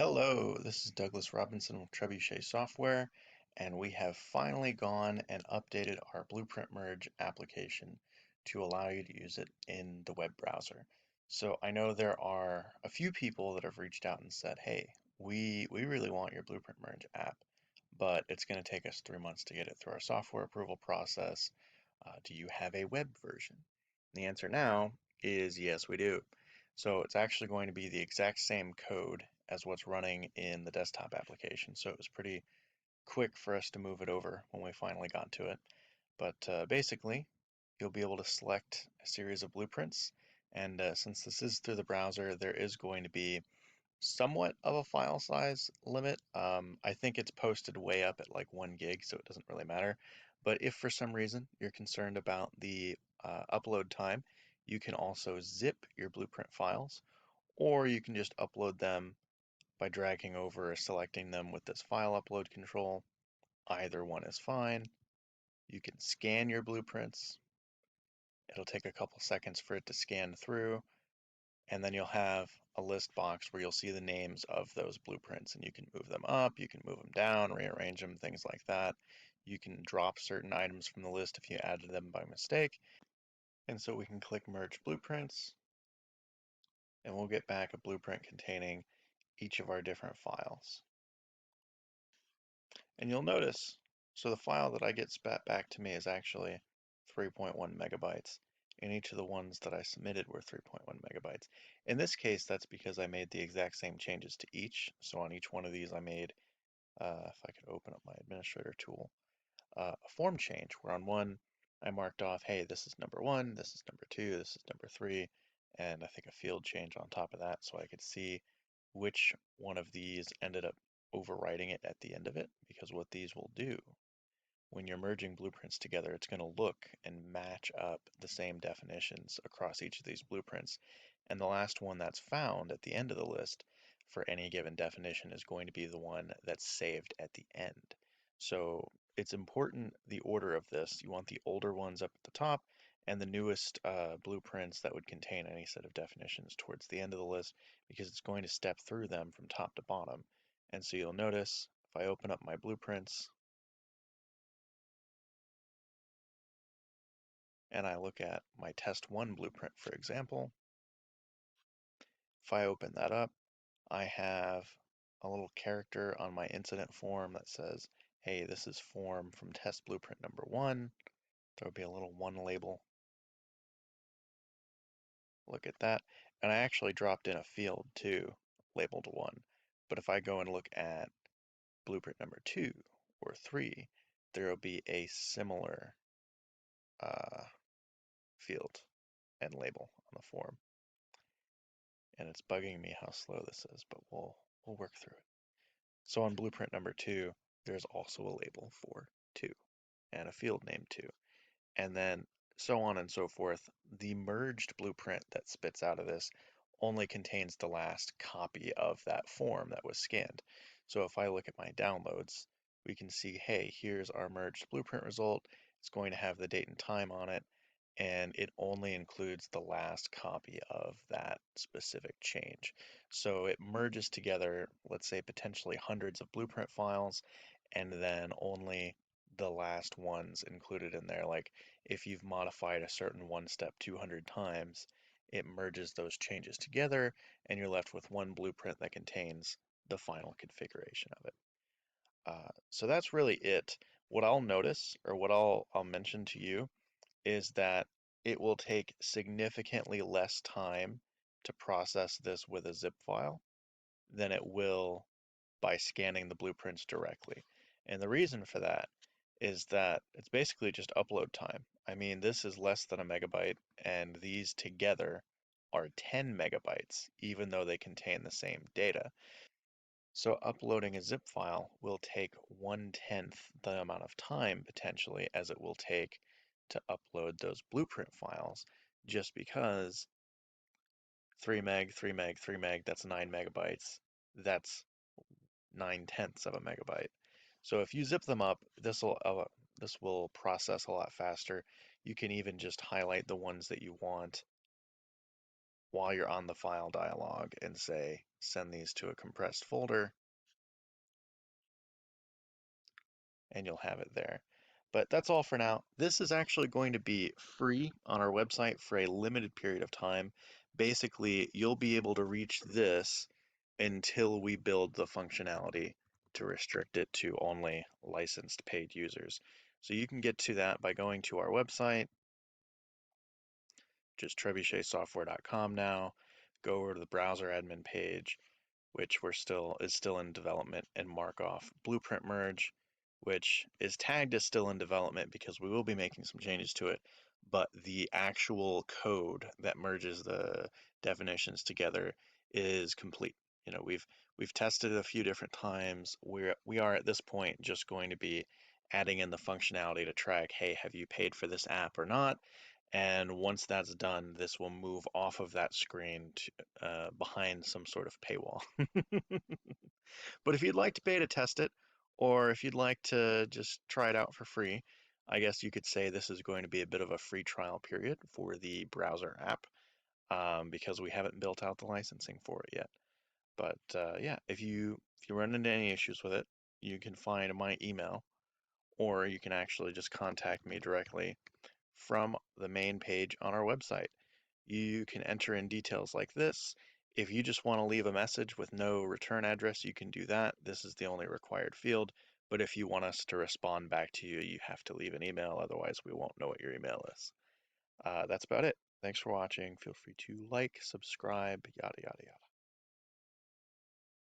Hello, this is Douglas Robinson with Trebuchet Software, and we have finally gone and updated our Blueprint Merge application to allow you to use it in the web browser. So I know there are a few people that have reached out and said, hey, we really want your Blueprint Merge app, but it's going to take us 3 months to get it through our software approval process. Do you have a web version? And the answer now is yes, we do. So it's actually going to be the exact same code as what's running in the desktop application. So it was pretty quick for us to move it over when we finally got to it. But basically, you'll be able to select a series of blueprints. And since this is through the browser, there is going to be somewhat of a file size limit. I think it's posted way up at like 1 gig, so it doesn't really matter. But if for some reason you're concerned about the upload time, you can also zip your blueprint files, or you can just upload them by dragging over or selecting them with this file upload control. Either one is fine. You can scan your blueprints. It'll take a couple seconds for it to scan through, and then you'll have a list box where you'll see the names of those blueprints, and you can move them up, you can move them down, rearrange them, things like that. You can drop certain items from the list if you added them by mistake. And so we can click Merge Blueprints, and we'll get back a blueprint containing each of our different files. And you'll notice, so the file that I get spat back to me is actually 3.1 megabytes, and each of the ones that I submitted were 3.1 megabytes. In this case, that's because I made the exact same changes to each. So on each one of these, I made, if I could open up my administrator tool, a form change where on one, I marked off, hey, this is number one, this is number two, this is number three, and I think a field change on top of that so I could see which one of these ended up overwriting it at the end of it, because what these will do when you're merging blueprints together, it's going to look and match up the same definitions across each of these blueprints. And the last one that's found at the end of the list for any given definition is going to be the one that's saved at the end. So it's important the order of this. You want the older ones up at the top and the newest blueprints that would contain any set of definitions towards the end of the list, because it's going to step through them from top to bottom. And so you'll notice if I open up my blueprints and I look at my test one blueprint, for example, if I open that up, I have a little character on my incident form that says, hey, this is form from test blueprint number one. There will be a little one label. Look at that. And I actually dropped in a field too, labeled one. But if I go and look at blueprint number two or three, there will be a similar uh, field and label on the form. And it's bugging me how slow this is, but we'll work through it. So on blueprint number two, there's also a label for two and a field name two. And then so on and so forth. The merged blueprint that spits out of this only contains the last copy of that form that was scanned. So if I look at my downloads, we can see, hey, here's our merged blueprint result. It's going to have the date and time on it, and it only includes the last copy of that specific change. So it merges together, let's say potentially hundreds of blueprint files, and then only the last ones included in there. Like if you've modified a certain one step 200 times, it merges those changes together, and you're left with one blueprint that contains the final configuration of it. So that's really it. What I'll notice, or what I'll mention to you, is that it will take significantly less time to process this with a zip file than it will by scanning the blueprints directly. And the reason for that is that it's basically just upload time. I mean, this is less than a megabyte, and these together are 10 megabytes, even though they contain the same data. So uploading a zip file will take 1/10 the amount of time potentially as it will take to upload those blueprint files, just because 3 meg, 3 meg, 3 meg, that's 9 megabytes. That's 9/10 of a megabyte. So if you zip them up, this will process a lot faster. You can even just highlight the ones that you want while you're on the file dialog and say, send these to a compressed folder, and you'll have it there. But that's all for now. This is actually going to be free on our website for a limited period of time. Basically, you'll be able to reach this until we build the functionality to restrict it to only licensed paid users. So you can get to that by going to our website, just trebuchetsoftware.com now, go over to the browser admin page, which is still in development, and mark off blueprint merge, which is tagged as still in development because we will be making some changes to it, but the actual code that merges the definitions together is complete. We've tested it a few different times. We are at this point just going to be adding in the functionality to track, hey, have you paid for this app or not? And once that's done, this will move off of that screen to, behind some sort of paywall. But if you'd like to beta test it, or if you'd like to just try it out for free, I guess you could say this is going to be a bit of a free trial period for the browser app, because we haven't built out the licensing for it yet. But yeah, if you run into any issues with it, you can find my email, or you can actually just contact me directly from the main page on our website. You can enter in details like this. If you just want to leave a message with no return address, you can do that. This is the only required field. But if you want us to respond back to you, you have to leave an email. Otherwise, we won't know what your email is. That's about it. Thanks for watching. Feel free to like, subscribe, yada, yada, yada.